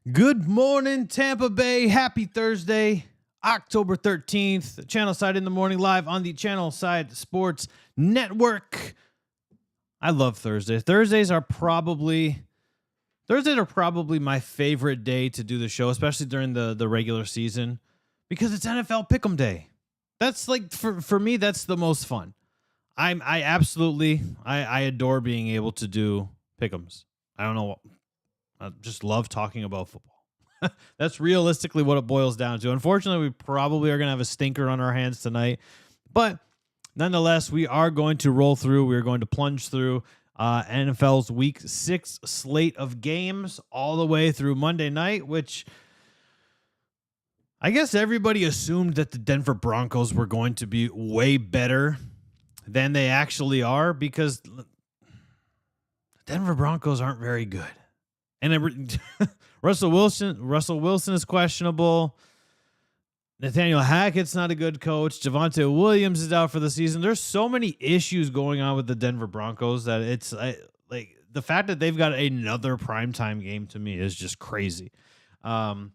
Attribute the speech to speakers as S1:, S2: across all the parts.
S1: Good morning, Tampa Bay. Happy Thursday, October 13th. Channelside in the morning, live on the Channelside Sports Network. I love Thursdays. Thursdays are probably my favorite day to do the show, especially during the regular season, because it's NFL Pick'em Day. That's like for me, that's the most fun. I absolutely adore being able to do Pick'ems. I don't know. I just love talking about football. That's realistically what it boils down to. Unfortunately, we probably are going to have a stinker on our hands tonight. But nonetheless, we are going to roll through. We're going to plunge through NFL's Week 6 slate of games all the way through Monday night, which I guess everybody assumed that the Denver Broncos were going to be way better than they actually are, because the Denver Broncos aren't very good. And Russell Wilson is questionable. Nathaniel Hackett's not a good coach. Javonte Williams is out for the season. There's so many issues going on with the Denver Broncos that it's like the fact that they've got another primetime game to me is just crazy. We'll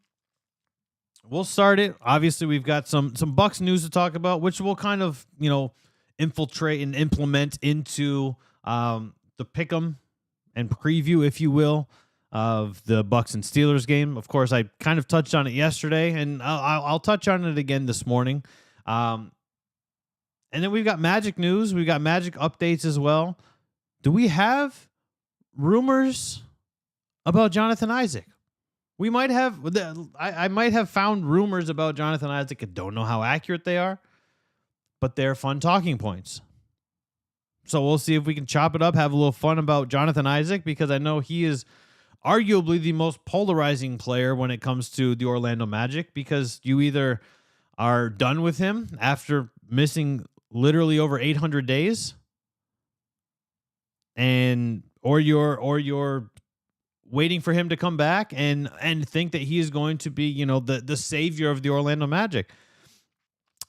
S1: start it. Obviously, we've got some Bucs news to talk about, which we'll kind of infiltrate and implement into the pick'em and preview, if you will, of the Bucs and Steelers game. Of course, I kind of touched on it yesterday, and I'll touch on it again this morning. And then we've got Magic news. We've got Magic updates as well. Do we have rumors about Jonathan Isaac? We might have. I might have found rumors about Jonathan Isaac. I don't know how accurate they are, but they're fun talking points. So we'll see if we can chop it up, have a little fun about Jonathan Isaac, because I know he is arguably the most polarizing player when it comes to the Orlando Magic, because you either are done with him after missing literally over 800 days, or you're waiting for him to come back and think that he is going to be, the savior of the Orlando Magic.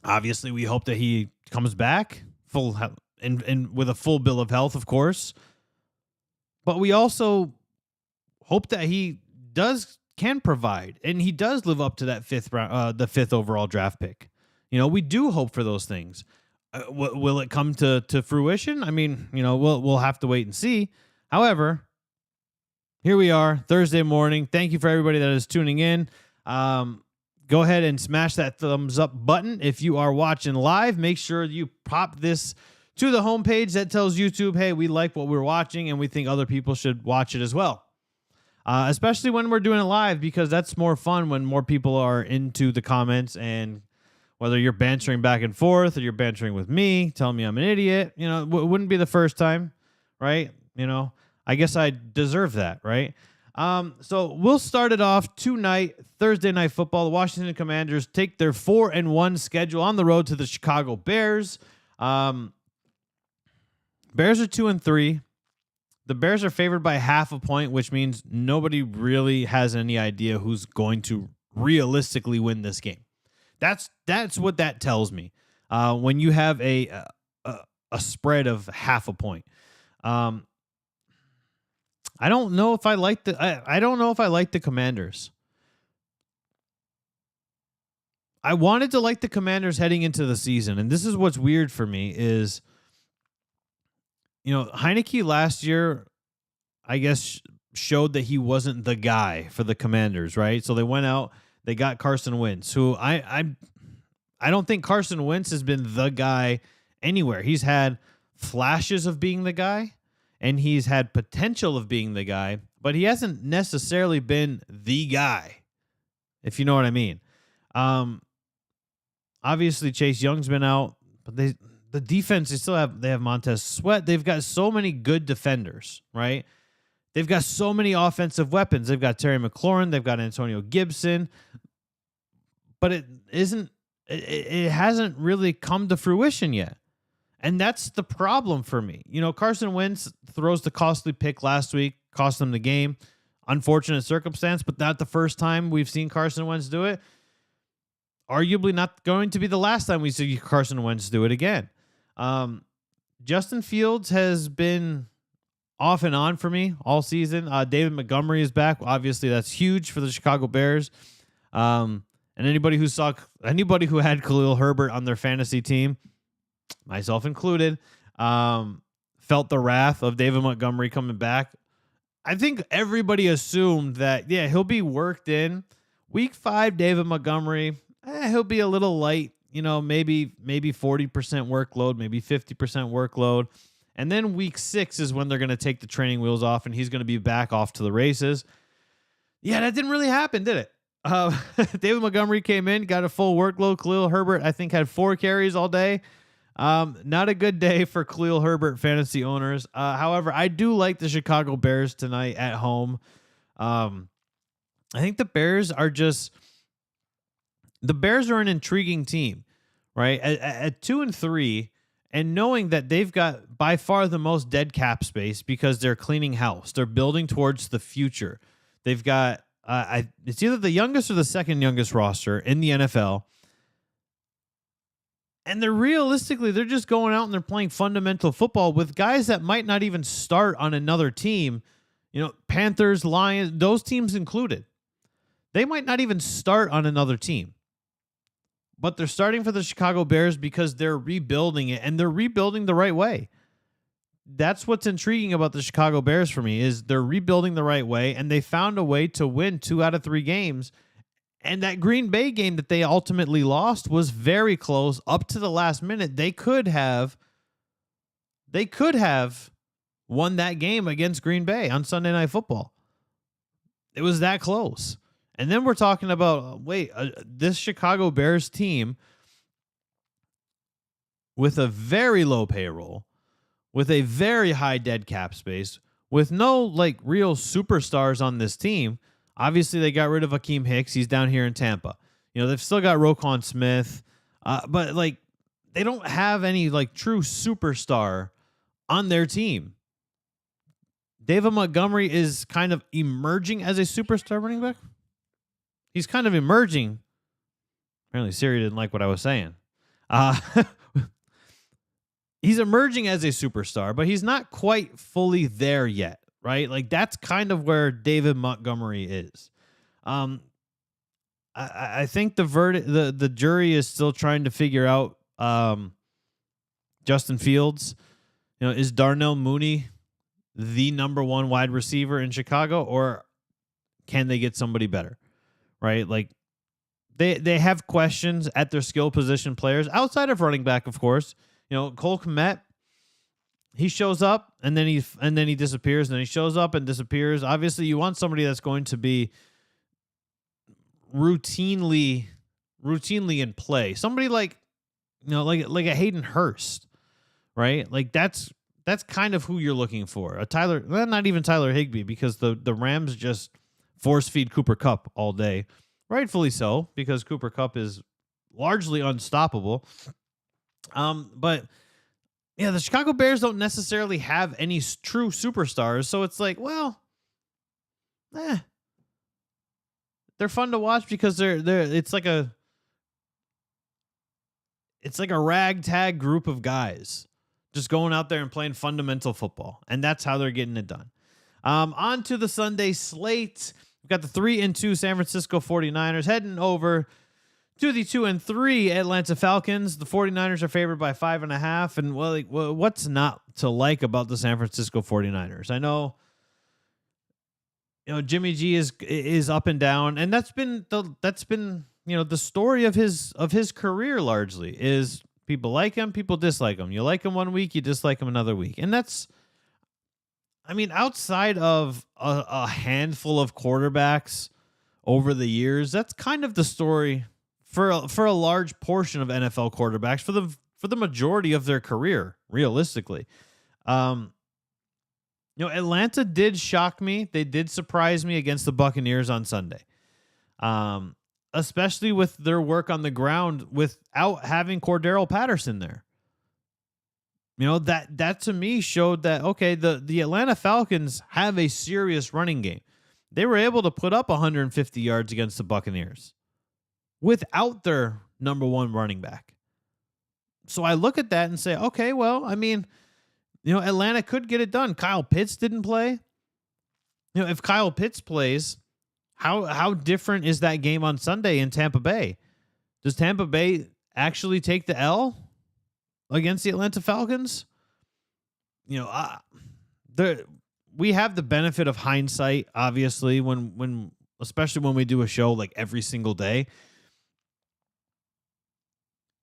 S1: Obviously, we hope that he comes back full and with a full bill of health, of course. But we also hope that he can provide, and he does live up to that the fifth overall draft pick. We do hope for those things. Will it come to fruition? I mean, we'll have to wait and see. However, here we are, Thursday morning. Thank you for everybody that is tuning in. Go ahead and smash that thumbs up button if you are watching live. Make sure you pop this to the homepage that tells YouTube, hey, we like what we're watching and we think other people should watch it as well. Especially when we're doing it live, because that's more fun when more people are into the comments, and whether you're bantering back and forth or you're bantering with me, telling me I'm an idiot, it wouldn't be the first time, right? I guess I deserve that, right? So we'll start it off tonight, Thursday Night Football. The Washington Commanders take their 4-1 schedule on the road to the Chicago Bears. Bears are 2-3. The Bears are favored by half a point, which means nobody really has any idea who's going to realistically win this game. That's what that tells me. When you have a spread of half a point, I don't know if I like I don't know if I like the Commanders. I wanted to like the Commanders heading into the season, and this is what's weird for me is, Heineke last year, I guess, showed that he wasn't the guy for the Commanders, right? So they went out, they got Carson Wentz, who I don't think Carson Wentz has been the guy anywhere. He's had flashes of being the guy, and he's had potential of being the guy, but he hasn't necessarily been the guy, if you know what I mean. Obviously, Chase Young's been out, but the defense, they have Montez Sweat. They've got so many good defenders, right? They've got so many offensive weapons. They've got Terry McLaurin. They've got Antonio Gibson. But it hasn't really come to fruition yet. And that's the problem for me. Carson Wentz throws the costly pick last week, cost them the game. Unfortunate circumstance, but not the first time we've seen Carson Wentz do it. Arguably not going to be the last time we see Carson Wentz do it again. Justin Fields has been off and on for me all season. David Montgomery is back. Obviously, that's huge for the Chicago Bears. And anybody who had Khalil Herbert on their fantasy team, myself included, felt the wrath of David Montgomery coming back. I think everybody assumed that, yeah, he'll be worked in. Week 5, David Montgomery, he'll be a little light, maybe 40% workload, maybe 50% workload. And then week 6 is when they're going to take the training wheels off and he's going to be back off to the races. Yeah, that didn't really happen, did it? David Montgomery came in, got a full workload. Khalil Herbert, I think, had 4 carries all day. Not a good day for Khalil Herbert fantasy owners. However, I do like the Chicago Bears tonight at home. I think the Bears are an intriguing team, right? At 2-3, and knowing that they've got by far the most dead cap space because they're cleaning house. They're building towards the future. They've got, it's either the youngest or the second youngest roster in the NFL. And they're just going out and they're playing fundamental football with guys that might not even start on another team. Panthers, Lions, those teams included. They might not even start on another team. But they're starting for the Chicago Bears because they're rebuilding it, and they're rebuilding the right way. That's what's intriguing about the Chicago Bears for me, is they're rebuilding the right way, and they found a way to win 2 out of 3 games. And that Green Bay game that they ultimately lost was very close up to the last minute. They could have won that game against Green Bay on Sunday Night Football. It was that close. And then we're talking about, this Chicago Bears team with a very low payroll, with a very high dead cap space, with no real superstars on this team. Obviously, they got rid of Akeem Hicks. He's down here in Tampa. They've still got Roquan Smith, but they don't have any true superstar on their team. David Montgomery is kind of emerging as a superstar running back. He's kind of emerging. Apparently, Siri didn't like what I was saying. He's emerging as a superstar, but he's not quite fully there yet, right? That's kind of where David Montgomery is. I think the jury is still trying to figure out Justin Fields. Is Darnell Mooney the number 1 wide receiver in Chicago, or can they get somebody better? Right? They have questions at their skill position players outside of running back, of course. Cole Kmet, he shows up and then he disappears, and then he shows up and disappears. Obviously, you want somebody that's going to be routinely in play. Somebody like a Hayden Hurst, right? That's kind of who you're looking for. Not even Tyler Higbee, because the Rams just force feed Cooper Kupp all day. Rightfully so, because Cooper Kupp is largely unstoppable. But yeah, the Chicago Bears don't necessarily have any true superstars. So it's they're fun to watch because it's like a ragtag group of guys just going out there and playing fundamental football. And that's how they're getting it done. On to the Sunday slate. We've got the 3-2 San Francisco 49ers heading over to the 2-3 Atlanta Falcons. The 49ers are favored by 5.5. And what's not to like about the San Francisco 49ers? I know, Jimmy G is up and down, and that's been the story of his career largely, is people like him, people dislike him. You like him one week, you dislike him another week. And that's, outside of a handful of quarterbacks over the years, that's kind of the story for a large portion of NFL quarterbacks for the majority of their career, realistically. Atlanta did shock me. They did surprise me against the Buccaneers on Sunday. Especially with their work on the ground without having Cordero Patterson there. That to me showed that, okay, the Atlanta Falcons have a serious running game. They were able to put up 150 yards against the Buccaneers without their number 1 running back. So I look at that and say, okay, well, Atlanta could get it done. Kyle Pitts didn't play. If Kyle Pitts plays, how different is that game on Sunday in Tampa Bay? Does Tampa Bay actually take the L against the Atlanta Falcons? We have the benefit of hindsight, obviously, when especially when we do a show like every single day.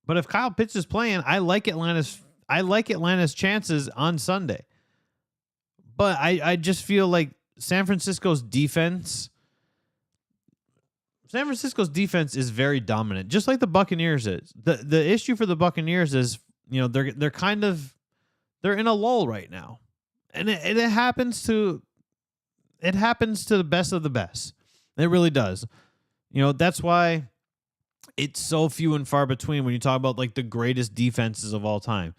S1: But if Kyle Pitts is playing, I like Atlanta's chances on Sunday. But I just feel like San Francisco's defense is very dominant, just like the Buccaneers is. The issue for the Buccaneers is, they're in a lull right now. And it happens to the best of the best. It really does. That's why it's so few and far between when you talk about like the greatest defenses of all time.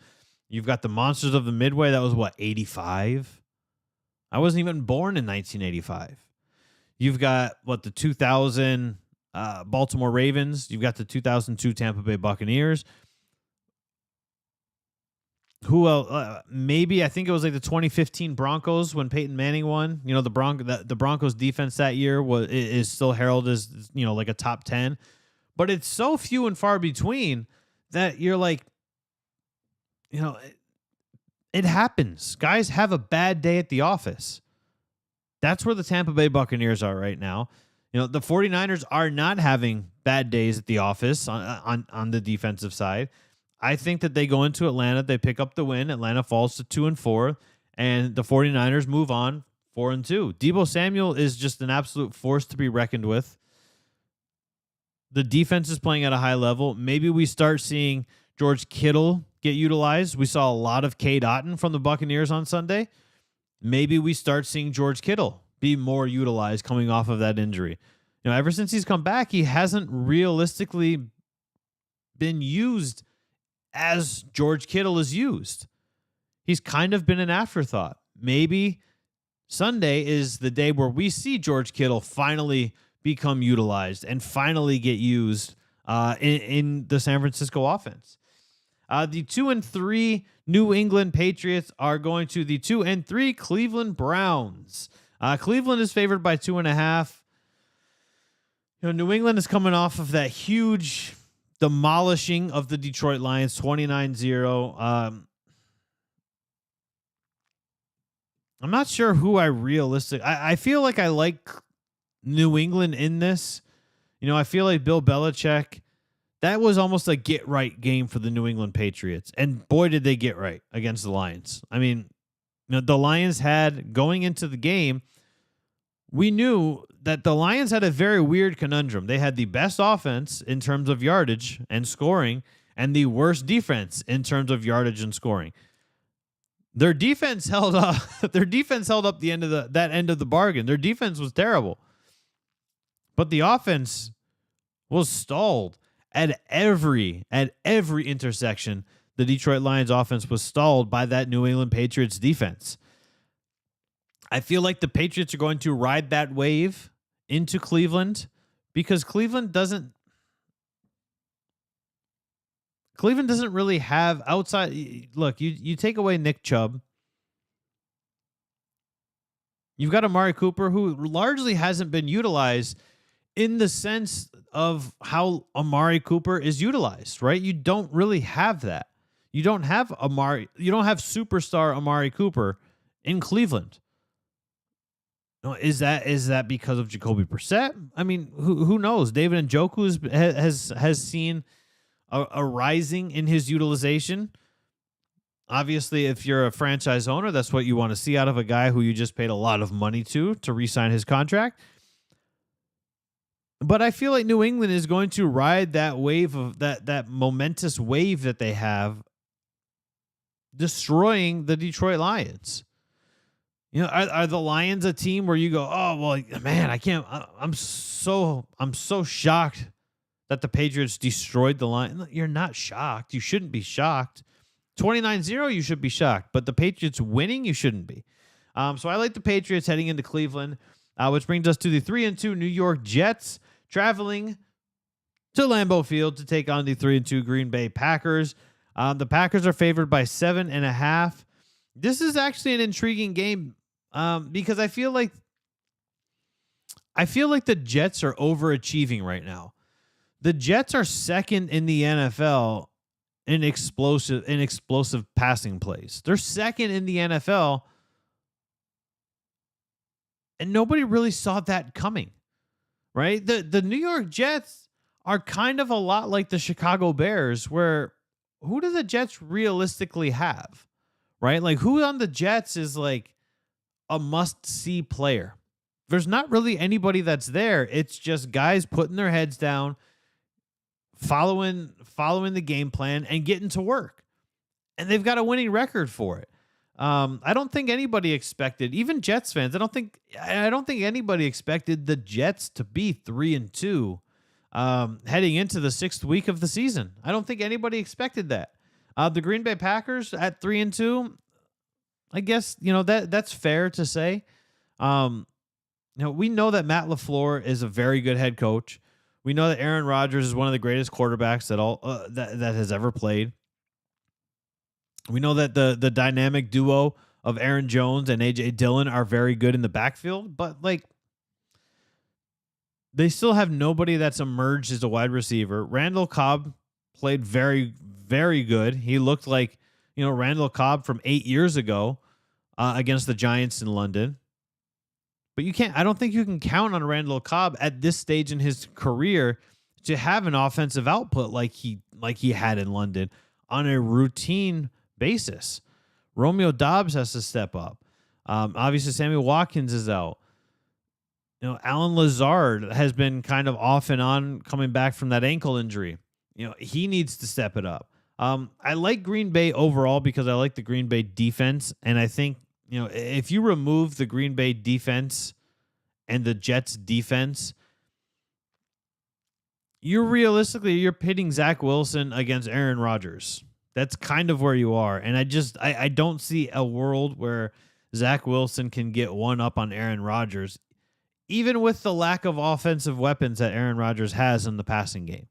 S1: You've got the monsters of the Midway. That was 85? I wasn't even born in 1985. You've got the 2000 Baltimore Ravens. You've got the 2002 Tampa Bay Buccaneers. Who else? Maybe I think it was like the 2015 Broncos when Peyton Manning won. The Broncos defense that year is still heralded as like a top 10, but it's so few and far between that you're like, it happens. Guys have a bad day at the office. That's where the Tampa Bay Buccaneers are right now. The 49ers are not having bad days at the office on the defensive side. I think that they go into Atlanta, they pick up the win. Atlanta falls to 2-4, and the 49ers move on 4-2. Deebo Samuel is just an absolute force to be reckoned with. The defense is playing at a high level. Maybe we start seeing George Kittle get utilized. We saw a lot of Cade Otton from the Buccaneers on Sunday. Maybe we start seeing George Kittle be more utilized coming off of that injury. Ever since he's come back, he hasn't realistically been used as George Kittle is used. He's kind of been an afterthought. Maybe Sunday is the day where we see George Kittle finally become utilized and finally get used in the San Francisco offense. The 2-3 New England Patriots are going to the 2-3 Cleveland Browns. Cleveland is favored by 2.5. New England is coming off of that huge demolishing of the Detroit Lions, 29-0. I'm not sure who I feel like I like New England in this. I feel like Bill Belichick, that was almost a get-right game for the New England Patriots. And boy, did they get right against the Lions. I mean, the Lions had, going into the game, we knew that the Lions had a very weird conundrum. They had the best offense in terms of yardage and scoring, and the worst defense in terms of yardage and scoring. Their defense held up. Their defense held up the end of that end of the bargain. Their defense was terrible, but the offense was stalled at every intersection. The Detroit Lions offense was stalled by that New England Patriots defense. I feel like the Patriots are going to ride that wave into Cleveland because Cleveland doesn't really have outside. Look, you take away Nick Chubb. You've got Amari Cooper, who largely hasn't been utilized in the sense of how Amari Cooper is utilized, right? You don't really have that. You don't have superstar Amari Cooper in Cleveland. No, is that because of Jacoby Brissett? I mean, who knows? David Njoku has seen a rising in his utilization. Obviously, if you're a franchise owner, that's what you want to see out of a guy who you just paid a lot of money to re-sign his contract. But I feel like New England is going to ride that wave of that momentous wave that they have, destroying the Detroit Lions. Are the Lions a team where you go, oh well, man, I can't. I'm so shocked that the Patriots destroyed the Lions. You're not shocked. You shouldn't be shocked. 29-0, you should be shocked. But the Patriots winning, you shouldn't be. So I like the Patriots heading into Cleveland, which brings us to the 3-2 New York Jets traveling to Lambeau Field to take on the 3-2 Green Bay Packers. The Packers are favored by 7.5. This is actually an intriguing game because I feel like the Jets are overachieving right now. The Jets are second in the NFL in explosive passing plays. They're second in the NFL, and nobody really saw that coming, right? The New York Jets are kind of a lot like the Chicago Bears, where who do the Jets realistically have, right? Like who on the Jets is like a must-see player? There's not really anybody that's there. It's just guys putting their heads down, following the game plan and getting to work. And they've got a winning record for it. I don't think anybody expected, even Jets fans, I don't think anybody expected the Jets to be 3-2 heading into the 6th week of the season. I don't think anybody expected that. The Green Bay Packers at 3-2, I guess, that's fair to say. We know that Matt LaFleur is a very good head coach. We know that Aaron Rodgers is one of the greatest quarterbacks that has ever played. We know that the dynamic duo of Aaron Jones and A.J. Dillon are very good in the backfield, but they still have nobody that's emerged as a wide receiver. Randall Cobb played very, very good. He looked like, Randall Cobb from 8 years ago against the Giants in London. But I don't think you can count on Randall Cobb at this stage in his career to have an offensive output like he had in London on a routine basis. Romeo Doubs has to step up. Obviously, Samuel Watkins is out. Alan Lazard has been kind of off and on coming back from that ankle injury. He needs to step it up. I like Green Bay overall because I like the Green Bay defense, and I think if you remove the Green Bay defense and the Jets defense, you're pitting Zach Wilson against Aaron Rodgers. That's kind of where you are. And I don't see a world where Zach Wilson can get one up on Aaron Rodgers, even with the lack of offensive weapons that Aaron Rodgers has in the passing game.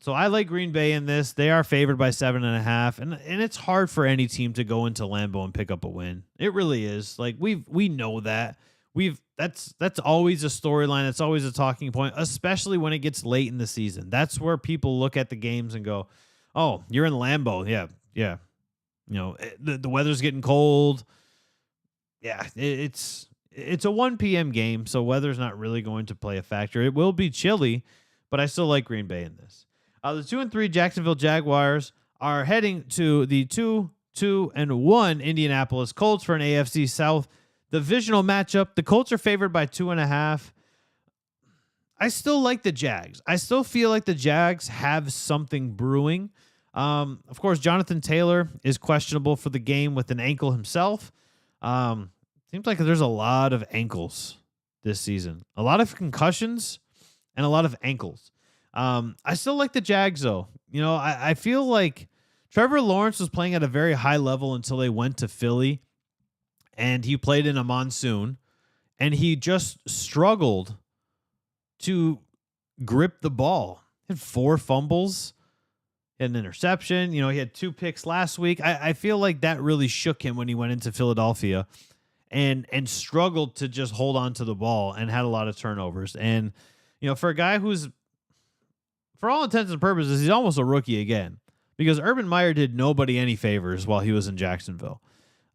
S1: So I like Green Bay in this. They are favored by 7.5, and it's hard for any team to go into Lambeau and pick up a win. It really is. Like we know that. That's always a storyline. That's always a talking point, especially when it gets late in the season. That's where people look at the games and go, "Oh, you're in Lambeau. Yeah. The weather's getting cold. Yeah, it's a 1 p.m. game, so weather's not really going to play a factor. It will be chilly, but I still like Green Bay in this. The 2-3 Jacksonville Jaguars are heading to the 2-1 Indianapolis Colts for an AFC South divisional matchup. The Colts are favored by 2.5. I still like the Jags. I still feel like the Jags have something brewing. Of course, Jonathan Taylor is questionable for the game with an ankle himself. Seems like there's a lot of ankles this season. A lot of concussions and a lot of ankles. I still like the Jags, though. I feel like Trevor Lawrence was playing at a very high level until they went to Philly, and he played in a monsoon, and he just struggled to grip the ball. He had 4 fumbles, he had an interception. He had 2 picks last week. I feel like that really shook him when he went into Philadelphia and struggled to just hold on to the ball and had a lot of turnovers. And for a guy who's, for all intents and purposes, he's almost a rookie again, because Urban Meyer did nobody any favors while he was in Jacksonville.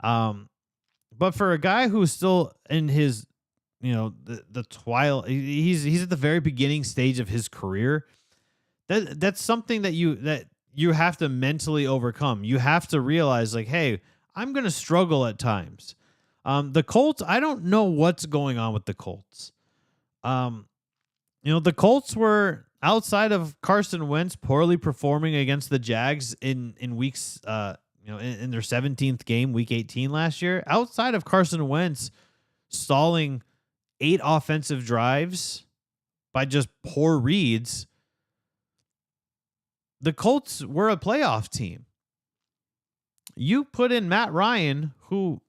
S1: But for a guy who's still in his, the twilight, he's at the very beginning stage of his career. That's something that you have to mentally overcome. You have to realize, like, hey, I'm going to struggle at times. The Colts, I don't know what's going on with the Colts. The Colts were, outside of Carson Wentz poorly performing against the Jags in weeks, in their 17th game, week 18 last year, outside of Carson Wentz stalling 8 offensive drives by just poor reads, the Colts were a playoff team. You put in Matt Ryan, who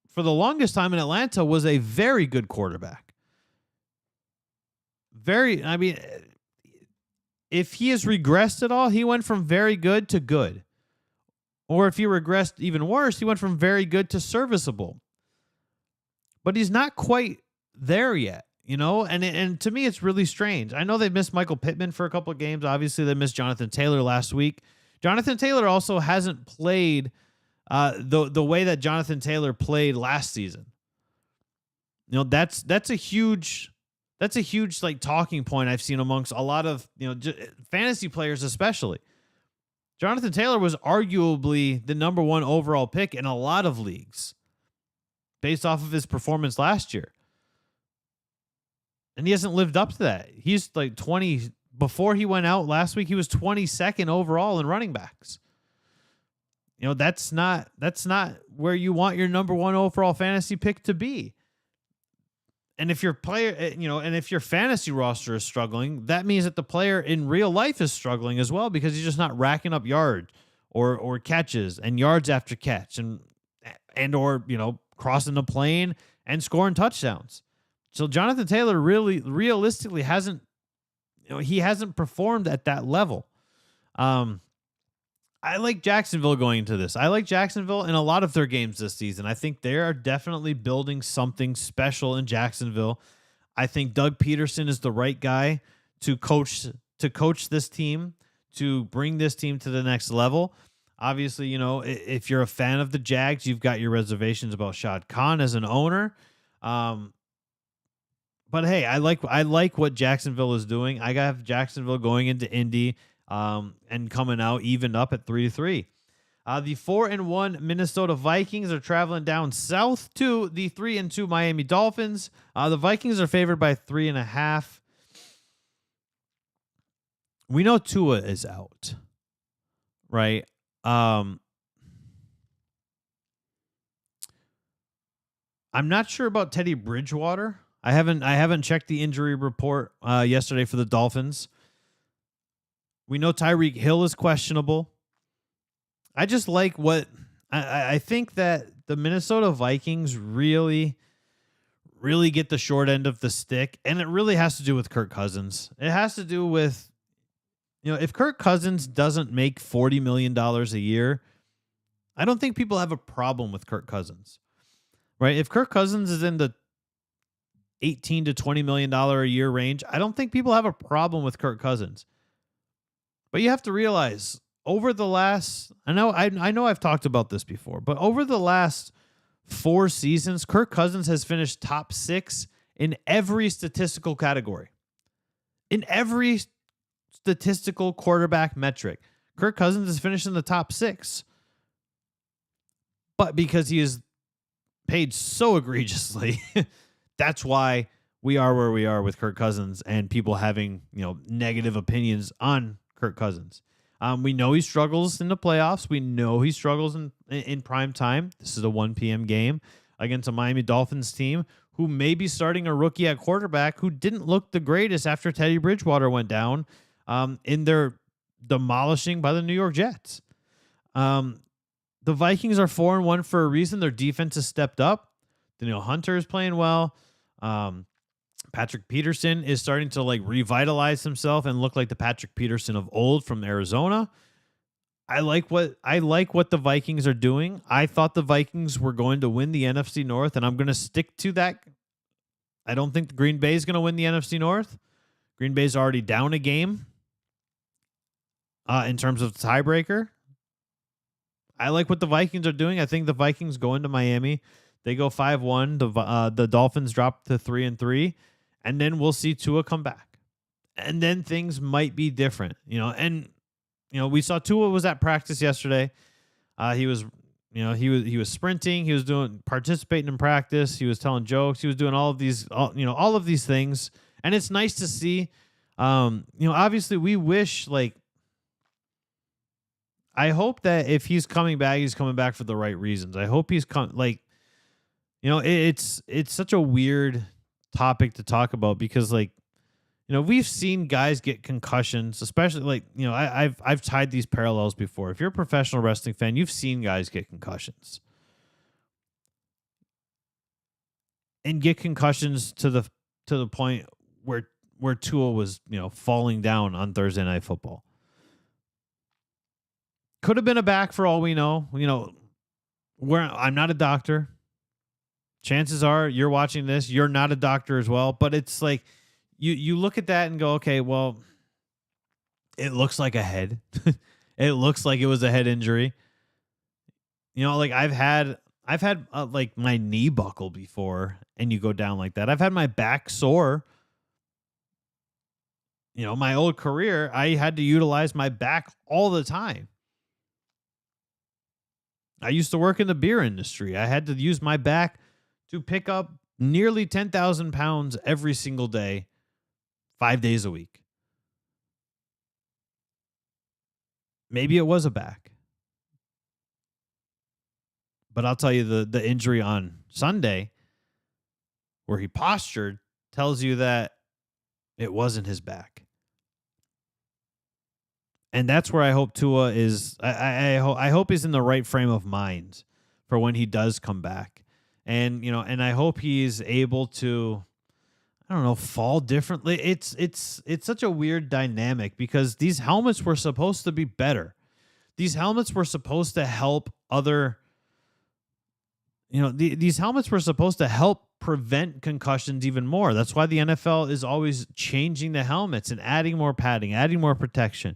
S1: for the longest time in Atlanta was a very good quarterback. If he has regressed at all, he went from very good to good Or if he regressed even worse, he went from very good to serviceable. But he's not quite there yet, And to me, it's really strange. I know they missed Michael Pittman for a couple of games. Obviously, they missed Jonathan Taylor last week. Jonathan Taylor also hasn't played the way that Jonathan Taylor played last season. That's a huge like talking point I've seen amongst a lot of fantasy players, especially. Jonathan Taylor was arguably the number one overall pick in a lot of leagues based off of his performance last year. And he hasn't lived up to that. He's like 20. Before he went out last week, he was 22nd overall in running backs. That's not where you want your number one overall fantasy pick to be. And if your player, and if your fantasy roster is struggling, that means that the player in real life is struggling as well, because he's just not racking up yards or catches and yards after catch or crossing the plane and scoring touchdowns. So Jonathan Taylor really realistically hasn't performed at that level. I like Jacksonville going into this. I like Jacksonville in a lot of their games this season. I think they are definitely building something special in Jacksonville. I think Doug Peterson is the right guy to coach this team, to bring this team to the next level. Obviously, if you're a fan of the Jags, you've got your reservations about Shad Khan as an owner. But hey, I like what Jacksonville is doing. I got Jacksonville going into Indy and coming out even up at 3-3. The 4-1 Minnesota Vikings are traveling down south to the 3-2 Miami Dolphins. The Vikings are favored by 3.5. We know Tua is out, right? I'm not sure about Teddy Bridgewater. I haven't checked the injury report yesterday for the Dolphins. We know Tyreek Hill is questionable. I just like what I think that the Minnesota Vikings really get the short end of the stick, and it really has to do with Kirk Cousins. It has to do with, if Kirk Cousins doesn't make $40 million a year, I don't think people have a problem with Kirk Cousins, right? If Kirk Cousins is in the $18 to $20 million a year range, I don't think people have a problem with Kirk Cousins. But you have to realize, over the last, I know I've talked about this before, but over the last 4 seasons, Kirk Cousins has finished top 6 in every statistical category. In every statistical quarterback metric, Kirk Cousins has finished in the top 6. But because he is paid so egregiously, that's why we are where we are with Kirk Cousins and people having, negative opinions on Kirk Cousins. We know he struggles in the playoffs. We know he struggles in prime time. This is a 1 p.m. game against a Miami Dolphins team who may be starting a rookie at quarterback who didn't look the greatest after Teddy Bridgewater went down in their demolishing by the New York Jets. The Vikings are 4-1 for a reason. Their defense has stepped up. Danielle Hunter is playing well. Patrick Peterson is starting to revitalize himself and look like the Patrick Peterson of old from Arizona. I like what the Vikings are doing. I thought the Vikings were going to win the NFC North, and I'm going to stick to that. I don't think Green Bay is going to win the NFC North. Green Bay's already down a game in terms of tiebreaker. I like what the Vikings are doing. I think the Vikings go into Miami. They go 5-1. The Dolphins drop to 3-3. And then we'll see Tua come back. And then things might be different, And, we saw Tua was at practice yesterday. He was sprinting. He was participating in practice. He was telling jokes. He was doing all of these things. And it's nice to see. Obviously we wish, I hope that if he's coming back for the right reasons. I hope he's it's such a weird topic to talk about because we've seen guys get concussions, especially I've tied these parallels before. If you're a professional wrestling fan, you've seen guys get concussions and get concussions to the point where Tua was falling down on Thursday Night Football. Could have been a back for all we know. I'm not a doctor. Chances are you're watching this, you're not a doctor as well, but it's like you look at that and go, okay, well, it looks like a head. It looks like it was a head injury. Like I've had like my knee buckle before, and you go down like that. I've had my back sore. My old career, I had to utilize my back all the time. I used to work in the beer industry. I had to use my back to pick up nearly 10,000 pounds every single day, 5 days a week. Maybe it was a back. But I'll tell you, the injury on Sunday where he postured tells you that it wasn't his back. And that's where I hope Tua is. I hope he's in the right frame of mind for when he does come back. And I hope he's able to, I don't know, fall differently. It's such a weird dynamic because these helmets were supposed to be better. These helmets were supposed to help other, these helmets were supposed to help prevent concussions even more. That's why the NFL is always changing the helmets and adding more padding, adding more protection.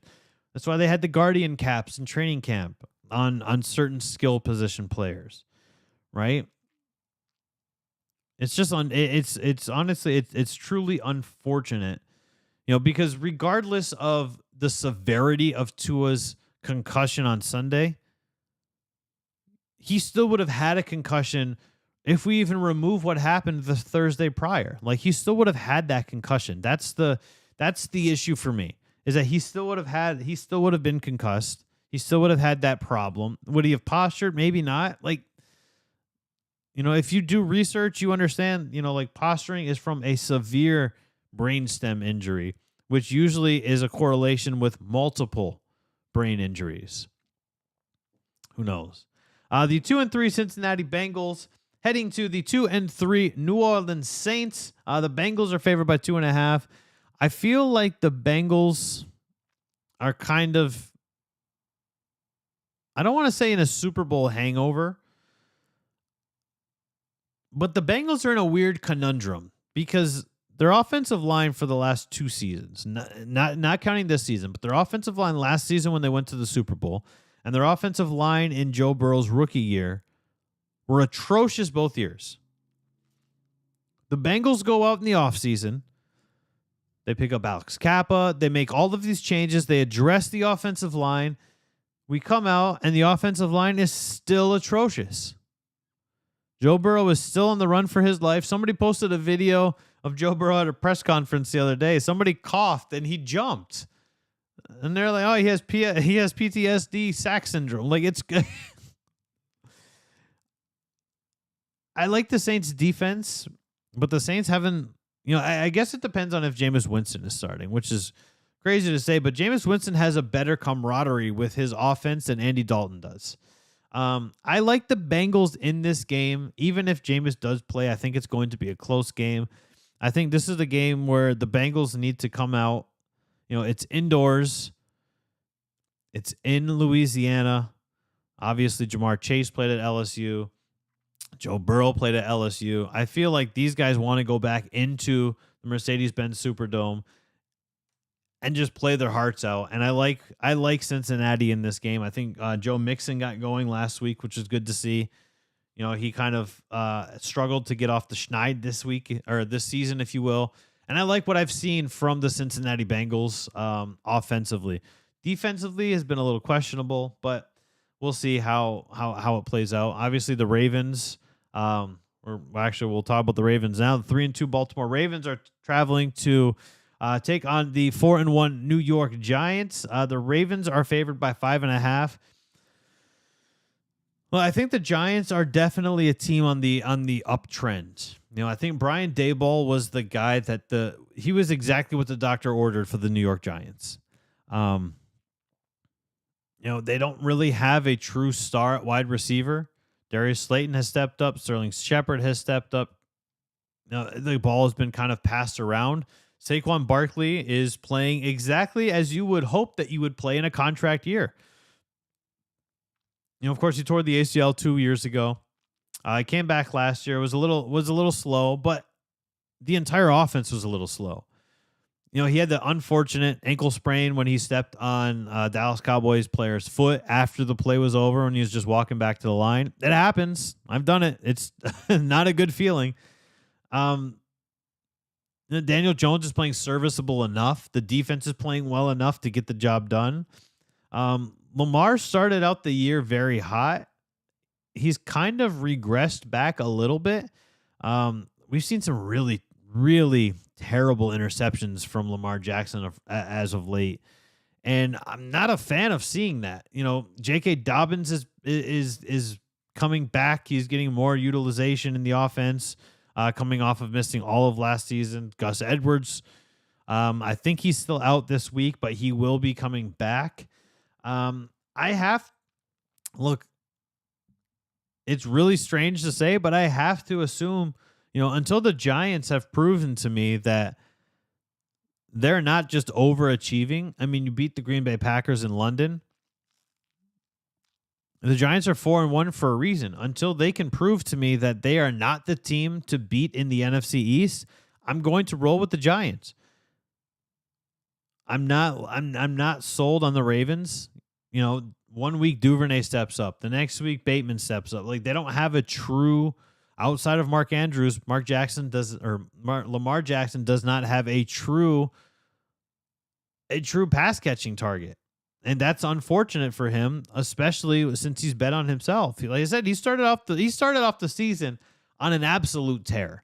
S1: That's why they had the Guardian caps in training camp on certain skill position players, right? It's just it's honestly it's truly unfortunate, because regardless of the severity of Tua's concussion on Sunday, he still would have had a concussion if we even remove what happened the Thursday prior. Like, he still would have had that concussion. That's the issue for me, is that he still would have been concussed. He still would have had that problem. Would he have postured? Maybe not. Like, if you do research, you understand, like, posturing is from a severe brainstem injury, which usually is a correlation with multiple brain injuries. Who knows? The 2-3 Cincinnati Bengals heading to the 2-3 New Orleans Saints. The Bengals are favored by 2.5. I feel like the Bengals are kind of, I don't want to say in a Super Bowl hangover, but the Bengals are in a weird conundrum because their offensive line for the last 2 seasons, not counting this season, but their offensive line last season when they went to the Super Bowl and their offensive line in Joe Burrow's rookie year were atrocious both years. The Bengals go out in the offseason. They pick up Alex Kappa. They make all of these changes. They address the offensive line. We come out, and the offensive line is still atrocious. Joe Burrow is still on the run for his life. Somebody posted a video of Joe Burrow at a press conference the other day. Somebody coughed, and he jumped. And they're like, oh, he has PTSD, sack syndrome. Like, it's good. I like the Saints' defense, but the Saints haven't, I guess it depends on if Jameis Winston is starting, which is crazy to say, but Jameis Winston has a better camaraderie with his offense than Andy Dalton does. I like the Bengals in this game. Even if Jameis does play, I think it's going to be a close game. I think this is the game where the Bengals need to come out. It's indoors. It's in Louisiana. Obviously, Jamar Chase played at LSU. Joe Burrow played at LSU. I feel like these guys want to go back into the Mercedes-Benz Superdome and just play their hearts out. And I like Cincinnati in this game. I think Joe Mixon got going last week, which is good to see. He kind of struggled to get off the schneid this week, or this season, if you will. And I like what I've seen from the Cincinnati Bengals offensively. Defensively has been a little questionable, but we'll see how it plays out. Obviously, the Ravens, we'll talk about the Ravens now. The 3-2 Baltimore Ravens are traveling to take on the 4-1 New York Giants. The Ravens are favored by 5.5. Well, I think the Giants are definitely a team on the uptrend. I think Brian Daboll was the guy that he was exactly what the doctor ordered for the New York Giants. They don't really have a true star at wide receiver. Darius Slayton has stepped up. Sterling Shepard has stepped up. The ball has been kind of passed around. Saquon Barkley is playing exactly as you would hope that you would play in a contract year. Of course, he tore the ACL 2 years ago. He came back last year. It was a little slow, but the entire offense was a little slow. He had the unfortunate ankle sprain when he stepped on Dallas Cowboys player's foot after the play was over when he was just walking back to the line. It happens. I've done it. It's not a good feeling. Daniel Jones is playing serviceable enough. The defense is playing well enough to get the job done. Lamar started out the year very hot. He's kind of regressed back a little bit. We've seen some really, really terrible interceptions from Lamar Jackson as of late, and I'm not a fan of seeing that. J.K. Dobbins is coming back. He's getting more utilization in the offense, coming off of missing all of last season. Gus Edwards, I think he's still out this week, but he will be coming back. Look, it's really strange to say, but I have to assume, until the Giants have proven to me that they're not just overachieving. I mean, you beat the Green Bay Packers in London. The Giants are 4-1 for a reason. Until they can prove to me that they are not the team to beat in the NFC East, I'm going to roll with the Giants. I'm not sold on the Ravens. 1 week Duvernay steps up. The next week Bateman steps up. Like, they don't have a true, outside of Mark Andrews, Lamar Jackson does not have a true pass catching target. And that's unfortunate for him, especially since he's bet on himself. Like I said, he started off the season on an absolute tear.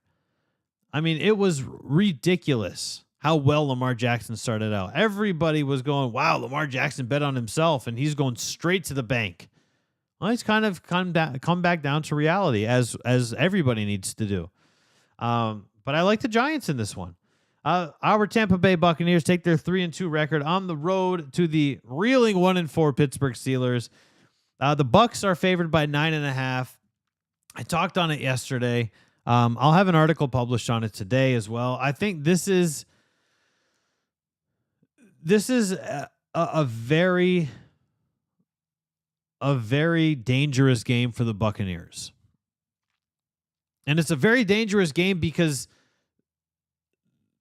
S1: I mean, it was ridiculous how well Lamar Jackson started out. Everybody was going, wow, Lamar Jackson bet on himself, and he's going straight to the bank. Well, he's kind of come back down to reality, as everybody needs to do. But I like the Giants in this one. Our Tampa Bay Buccaneers take their 3-2 record on the road to the reeling 1-4 Pittsburgh Steelers. The Bucs are favored by 9.5. I talked on it yesterday. I'll have an article published on it today as well. I think this is a very dangerous game for the Buccaneers. And it's a very dangerous game because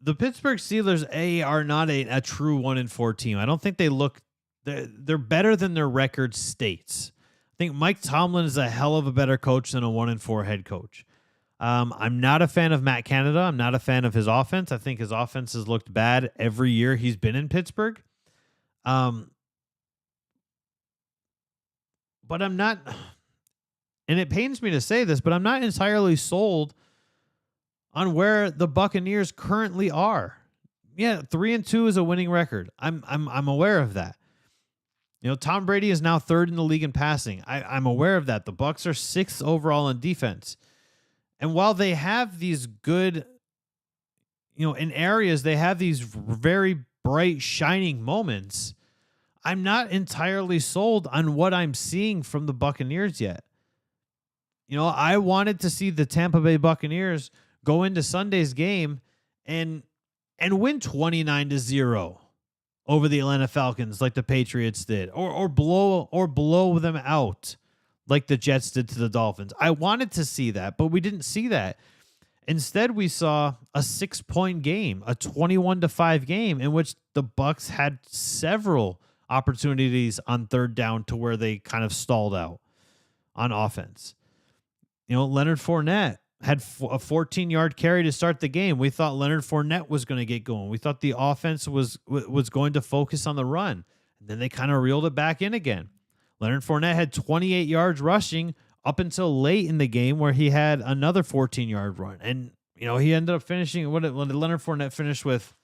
S1: the Pittsburgh Steelers are not a true 1-4 team. I don't think they're better than their record states. I think Mike Tomlin is a hell of a better coach than a 1-4 head coach. I'm not a fan of Matt Canada. I'm not a fan of his offense. I think his offense has looked bad every year he's been in Pittsburgh. But I'm not, and it pains me to say this, but I'm not entirely sold on where the Buccaneers currently are. Yeah, 3-2 is a winning record. I'm aware of that. Tom Brady is now third in the league in passing. I'm aware of that. The Bucs are sixth overall in defense. And while they have these good, in areas, they have these very bright, shining moments, I'm not entirely sold on what I'm seeing from the Buccaneers yet. I wanted to see the Tampa Bay Buccaneers go into Sunday's game and win 29-0 over the Atlanta Falcons like the Patriots did, or blow them out like the Jets did to the Dolphins. I wanted to see that, but we didn't see that. Instead, we saw a 6-point game, a 21-5 game in which the Bucs had several opportunities on third down to where they kind of stalled out on offense. Leonard Fournette had a 14-yard carry to start the game. We thought Leonard Fournette was going to get going. We thought the offense was going to focus on the run. And then they kind of reeled it back in again. Leonard Fournette had 28 yards rushing up until late in the game where he had another 14-yard run. And, he ended up finishing, what did Leonard Fournette finish with?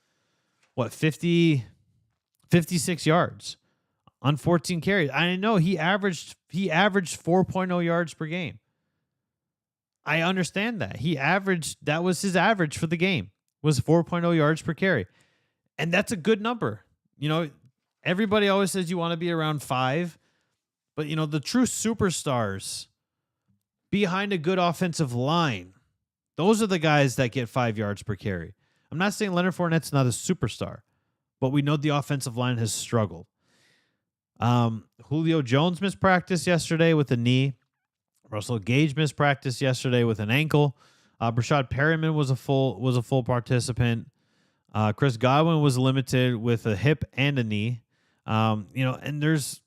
S1: 56 yards on 14 carries. I know he averaged 4.0 yards per game. I understand that. That was his average for the game, was 4.0 yards per carry. And that's a good number. Everybody always says you want to be around 5, but the true superstars behind a good offensive line, those are the guys that get 5 yards per carry. I'm not saying Leonard Fournette's not a superstar, but we know the offensive line has struggled. Julio Jones missed practice yesterday with a knee. Russell Gage missed practice yesterday with an ankle. Brashad Perryman was a full participant. Chris Godwin was limited with a hip and a knee. And there's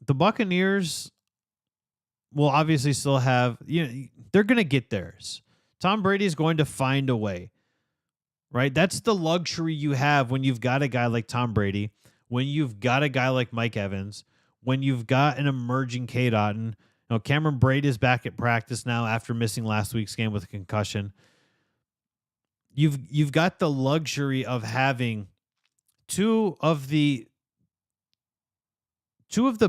S1: the Buccaneers will obviously still have, they're going to get theirs. Tom Brady is going to find a way, right? That's the luxury you have when you've got a guy like Tom Brady, when you've got a guy like Mike Evans, when you've got an emerging Cade Otton. Cameron Braid is back at practice now after missing last week's game with a concussion. You've got the luxury of having two of the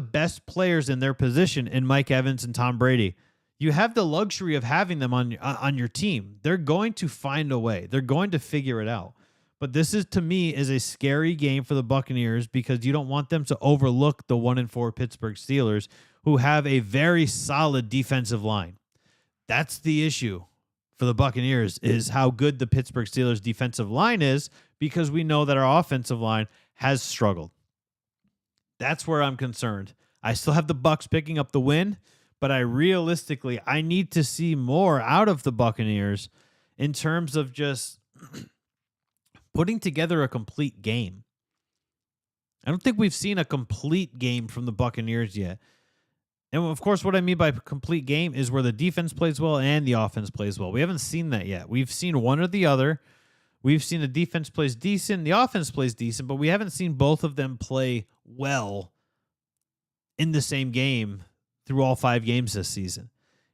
S1: best players in their position in Mike Evans and Tom Brady. You have the luxury of having them on your team. They're going to find a way. They're going to figure it out. But this is, to me, is a scary game for the Buccaneers because you don't want them to overlook the 1-4 Pittsburgh Steelers, who have a very solid defensive line. That's the issue for the Buccaneers, is how good the Pittsburgh Steelers defensive line is, because we know that our offensive line has struggled. That's where I'm concerned. I still have the Bucs picking up the win, but I need to see more out of the Buccaneers in terms of just putting together a complete game. I don't think we've seen a complete game from the Buccaneers yet. And of course, what I mean by complete game is where the defense plays well and the offense plays well. We haven't seen that yet. We've seen one or the other. We've seen the defense plays decent, the offense plays decent, but we haven't seen both of them play well in the same game through all 5 games this season.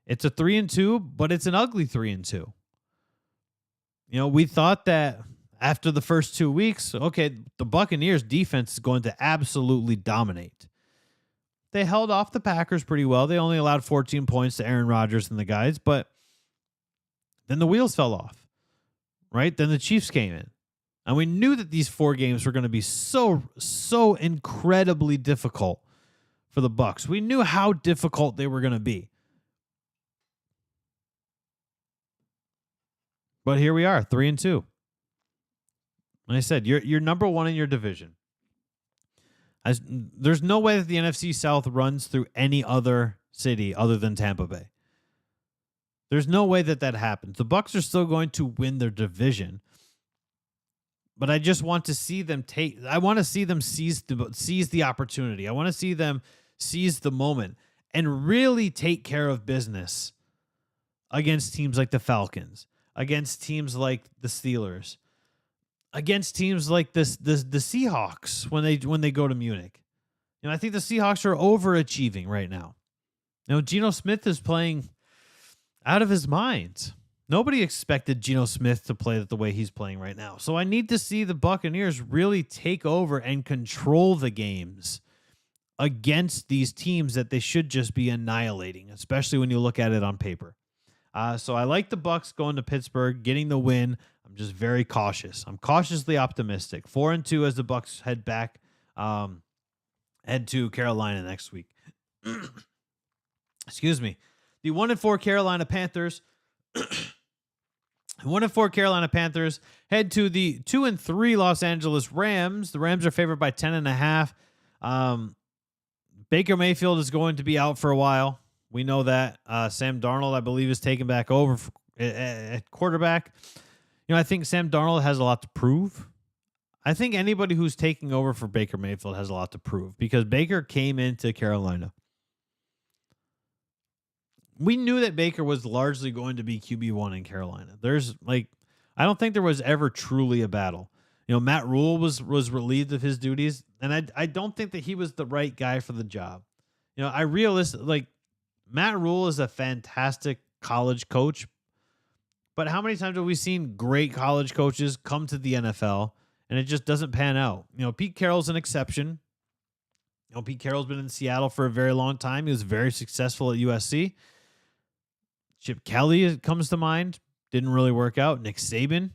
S1: It's a 3-2, but it's an ugly 3-2. We thought that after the first 2 weeks, okay, the Buccaneers defense is going to absolutely dominate. They held off the Packers pretty well. They only allowed 14 points to Aaron Rodgers and the guys, but then the wheels fell off, right? Then the Chiefs came in. And we knew that these 4 games were going to be so incredibly difficult for the Bucs. We knew how difficult they were going to be. But here we are, 3-2. Like I said, you're number 1 in your division. There's no way that the NFC South runs through any other city other than Tampa Bay. There's no way that happens. The Bucs are still going to win their division, but I just want to see them seize the opportunity. I want to see them seize the moment and really take care of business against teams like the Falcons, against teams like the Steelers, against teams like the Seahawks when they go to Munich. I think the Seahawks are overachieving right now. Geno Smith is playing out of his mind. Nobody expected Geno Smith to play the way he's playing right now. So I need to see the Buccaneers really take over and control the games against these teams that they should just be annihilating, especially when you look at it on paper. So I like the Bucs going to Pittsburgh, getting the win. I'm just very cautious. I'm cautiously optimistic. 4-2 as the Bucs head to Carolina next week. Excuse me. The 1-4 Carolina Panthers. 1-4 Carolina Panthers head to the 2-3 Los Angeles Rams. The Rams are favored by 10.5. Baker Mayfield is going to be out for a while. We know that. Sam Darnold, I believe, is taken back over at quarterback. I think Sam Darnold has a lot to prove. I think anybody who's taking over for Baker Mayfield has a lot to prove because Baker came into Carolina. We knew that Baker was largely going to be QB1 in Carolina. I don't think there was ever truly a battle. Matt Rule was relieved of his duties, and I don't think that he was the right guy for the job. Matt Rule is a fantastic college coach, but how many times have we seen great college coaches come to the NFL and it just doesn't pan out? Pete Carroll's an exception. Pete Carroll's been in Seattle for a very long time. He was very successful at USC. Chip Kelly comes to mind. Didn't really work out. Nick Saban,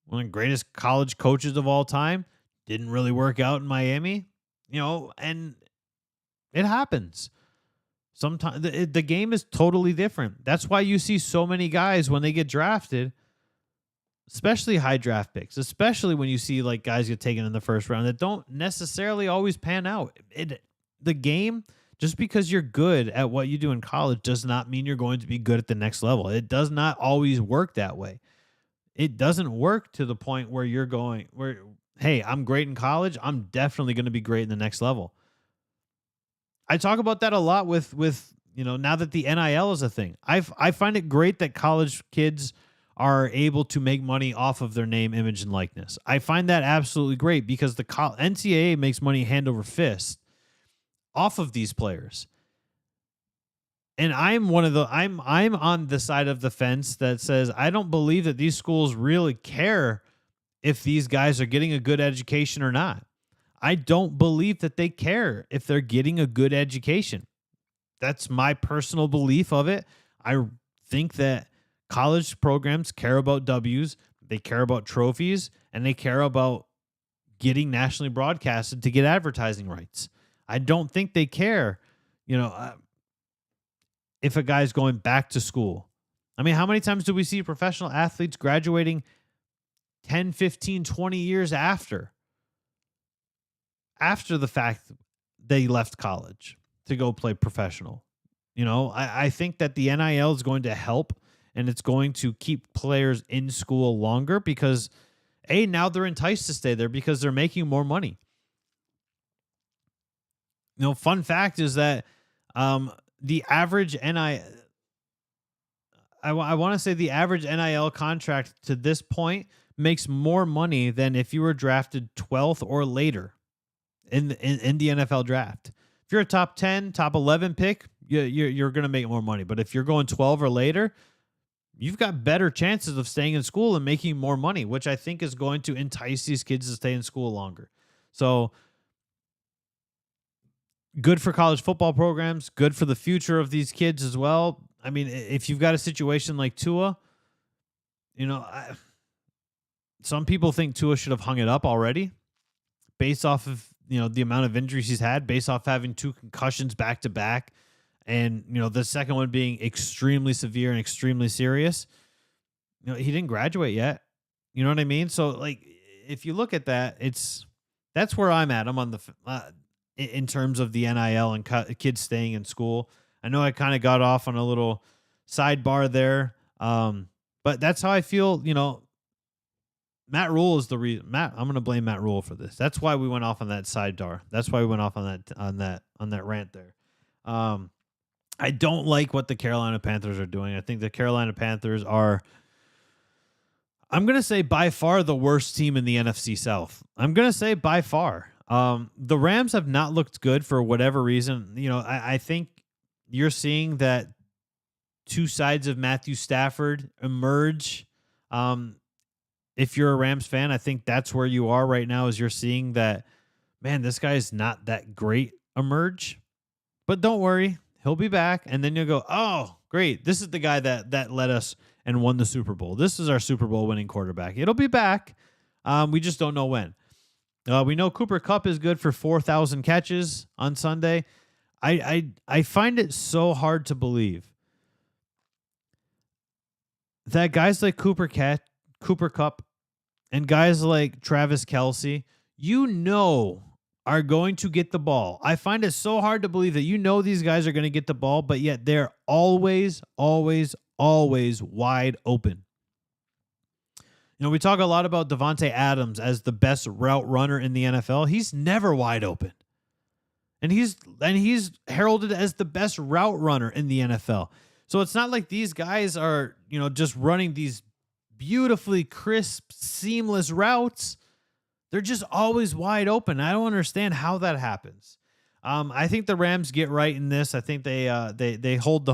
S1: one of the greatest college coaches of all time, didn't really work out in Miami. And it happens. Sometimes the game is totally different. That's why you see so many guys when they get drafted especially high draft picks, especially when you see like guys get taken in the first round that don't necessarily always pan out. The game, just because you're good at what you do in college does not mean you're going to be good at the next level. It does not always work that way. It doesn't work to the point where you're going where, hey, I'm great in college, I'm definitely going to be great in the next level. I talk about that a lot with now that the NIL is a thing. I find it great that college kids are able to make money off of their name, image, and likeness. I find that absolutely great because the NCAA makes money hand over fist off of these players. And I'm on the side of the fence that says I don't believe that these schools really care if these guys are getting a good education or not. I don't believe that they care if they're getting a good education. That's my personal belief of it. I think that college programs care about W's, they care about trophies, and they care about getting nationally broadcasted to get advertising rights. I don't think they care, if a guy's going back to school. I mean, how many times do we see professional athletes graduating 10, 15, 20 years after the fact they left college to go play professional? I think that the NIL is going to help, and it's going to keep players in school longer because, now they're enticed to stay there because they're making more money. Fun fact is that the average NIL, I want to say the average NIL contract to this point makes more money than if you were drafted 12th or later in the NFL draft. If you're a top 10, top 11 pick, you're going to make more money. But if you're going 12 or later, you've got better chances of staying in school and making more money, which I think is going to entice these kids to stay in school longer. So good for college football programs, good for the future of these kids as well. I mean, if you've got a situation like Tua, some people think Tua should have hung it up already based off of, the amount of injuries he's had, based off having 2 concussions back to back. And, the second one being extremely severe and extremely serious. He didn't graduate yet. You know what I mean? So, like, if you look at that, that's where I'm at. I'm on the in terms of the NIL and kids staying in school. I know I kind of got off on a little sidebar there, but that's how I feel. Matt Rule is the reason. I'm going to blame Matt Rule for this. That's why we went off on that sidebar. That's why we went off on that rant there. I don't like what the Carolina Panthers are doing. I think the Carolina Panthers are, I'm going to say, by far the worst team in the NFC South. I'm going to say by far. The Rams have not looked good for whatever reason. I think you're seeing that two sides of Matthew Stafford emerge. If you're a Rams fan, I think that's where you are right now, is you're seeing that, man, this guy is not that great emerge. But don't worry, he'll be back. And then you'll go, oh, great. This is the guy that led us and won the Super Bowl. This is our Super Bowl winning quarterback. It'll be back. We just don't know when. We know Cooper Kupp is good for 4,000 catches on Sunday. I find it so hard to believe that guys like Cooper Kupp and guys like Travis Kelce, are going to get the ball. I find it so hard to believe that these guys are going to get the ball, but yet they're always, always, always wide open. We talk a lot about Devontae Adams as the best route runner in the NFL. He's never wide open. And he's heralded as the best route runner in the NFL. So it's not like these guys are, just running these beautifully crisp, seamless routes. They're just always wide open. I don't understand how that happens. I think the Rams get right in this. I think they hold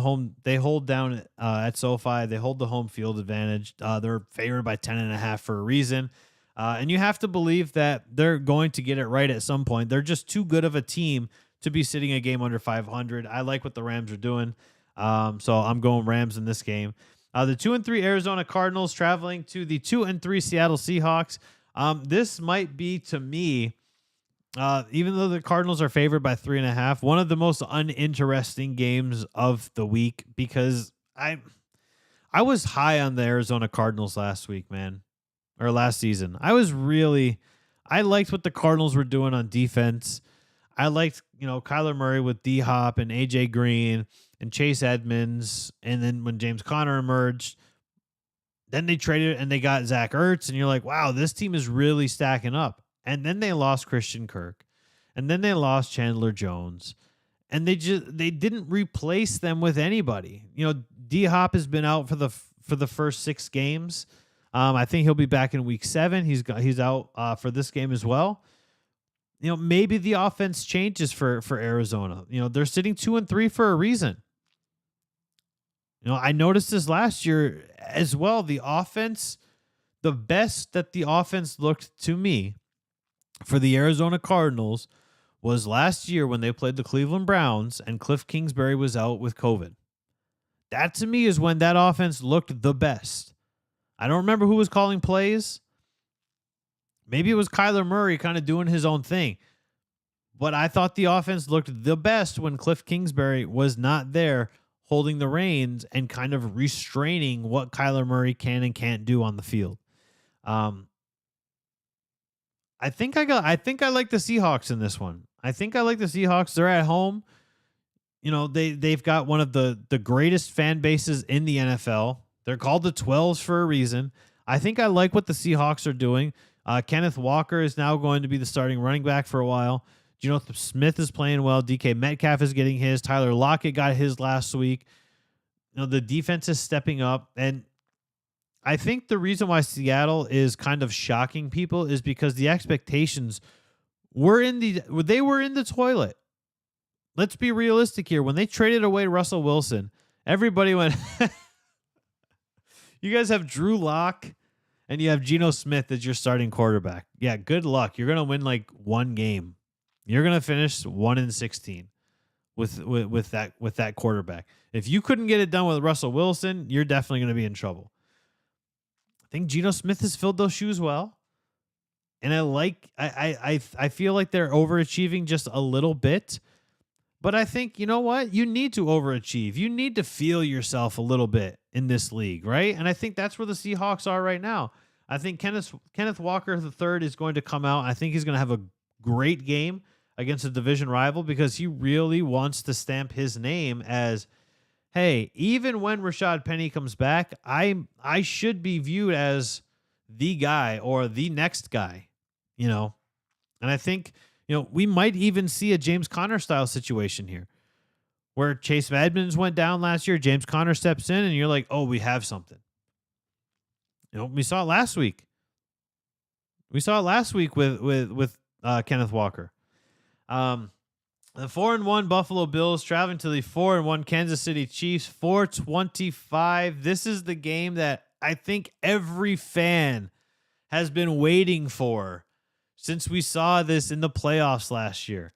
S1: down at SoFi. They hold the home field advantage. They're favored by 10.5 for a reason. And you have to believe that they're going to get it right at some point. They're just too good of a team to be sitting a game under 500. I like what the Rams are doing. So I'm going Rams in this game. The 2-3 Arizona Cardinals traveling to the 2-3 Seattle Seahawks. This might be, to me, even though the Cardinals are favored by 3.5, one of the most uninteresting games of the week, because I was high on the Arizona Cardinals last week, man. or last season. I liked what the Cardinals were doing on defense. I liked, Kyler Murray with D-Hop and A.J. Green and Chase Edmonds. And then when James Conner emerged, then they traded and they got Zach Ertz. And you're like, wow, this team is really stacking up. And then they lost Christian Kirk. And then they lost Chandler Jones. And they didn't replace them with anybody. D-Hop has been out for the first 6 games. I think he'll be back in week 7. He's out for this game as well. Maybe the offense changes for Arizona. They're sitting 2-3 for a reason. I noticed this last year as well. The offense, the best that the offense looked to me for the Arizona Cardinals was last year when they played the Cleveland Browns and Cliff Kingsbury was out with COVID. That to me is when that offense looked the best. I don't remember who was calling plays. Maybe it was Kyler Murray kind of doing his own thing. But I thought the offense looked the best when Cliff Kingsbury was not there holding the reins and kind of restraining what Kyler Murray can and can't do on the field. I think I like the Seahawks in this one. I think I like the Seahawks. They're at home. They've got one of the greatest fan bases in the NFL. They're called the 12s for a reason. I think I like what the Seahawks are doing. Kenneth Walker is now going to be the starting running back for a while. Geno Smith is playing well. DK Metcalf is getting his. Tyler Lockett got his last week. The defense is stepping up. And I think the reason why Seattle is kind of shocking people is because the expectations were in the toilet. Let's be realistic here. When they traded away Russell Wilson, everybody went, you guys have Drew Lock and you have Geno Smith as your starting quarterback. Yeah, good luck. You're going to win like one game. You're going to finish 1-16 with that quarterback. If you couldn't get it done with Russell Wilson, you're definitely going to be in trouble. I think Geno Smith has filled those shoes well. And I feel like they're overachieving just a little bit. But I think, you know what? You need to overachieve. You need to feel yourself a little bit in this league, right? And I think that's where the Seahawks are right now. I think Kenneth Walker III is going to come out. I think he's going to have a great game against a division rival because he really wants to stamp his name as, hey, even when Rashad Penny comes back, I should be viewed as the guy or the next guy, And I think, we might even see a James Conner style situation here where Chase Edmonds went down last year. James Conner steps in and you're like, oh, we have something. We saw it last week. with Kenneth Walker. The 4-1 Buffalo Bills traveling to the 4-1 Kansas City Chiefs, 425. This is the game that I think every fan has been waiting for since we saw this in the playoffs last year.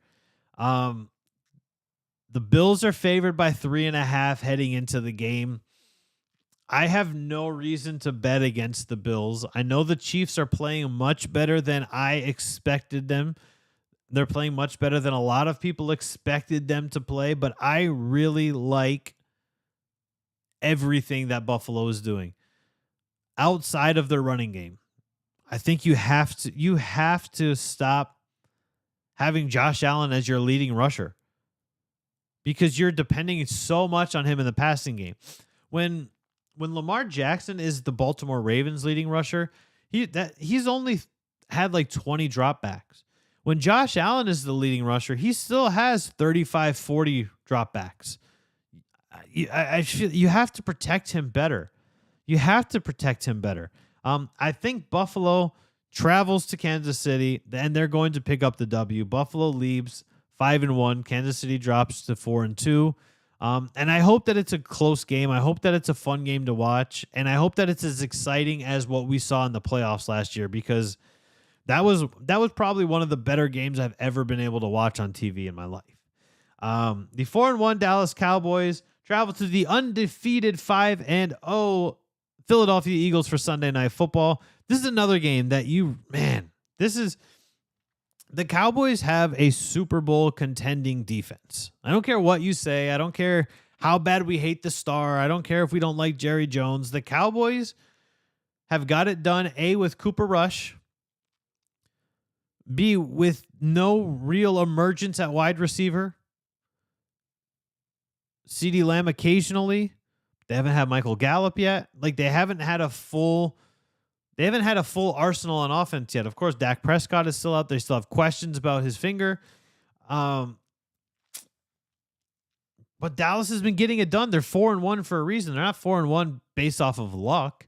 S1: The Bills are favored by 3.5 heading into the game. I have no reason to bet against the Bills. I know the Chiefs are playing much better than I expected them. They're playing much better than a lot of people expected them to play, but I really like everything that Buffalo is doing outside of their running game. I think you have to stop having Josh Allen as your leading rusher because you're depending so much on him in the passing game. When Lamar Jackson is the Baltimore Ravens leading rusher, he's only had like 20 dropbacks. When Josh Allen is the leading rusher, he still has 35, 40 dropbacks. You have to protect him better. I think Buffalo travels to Kansas City, and they're going to pick up the W. Buffalo leaves 5-1. Kansas City drops to 4-2. And I hope that it's a close game. I hope that it's a fun game to watch. And I hope that it's as exciting as what we saw in the playoffs last year, because that was probably one of the better games I've ever been able to watch on TV in my life. The 4-1 Dallas Cowboys travel to the undefeated 5-0 Philadelphia Eagles for Sunday Night Football. This is another game that the Cowboys have a Super Bowl contending defense. I don't care what you say. I don't care how bad we hate the star. I don't care if we don't like Jerry Jones. The Cowboys have got it done, A, with Cooper Rush, B, with no real emergence at wide receiver, CeeDee Lamb occasionally. They haven't had Michael Gallup yet. Like, they haven't had a full arsenal on offense yet. Of course, Dak Prescott is still out. They still have questions about his finger. But Dallas has been getting it done. They're 4-1 for a reason. They're not 4-1 based off of luck,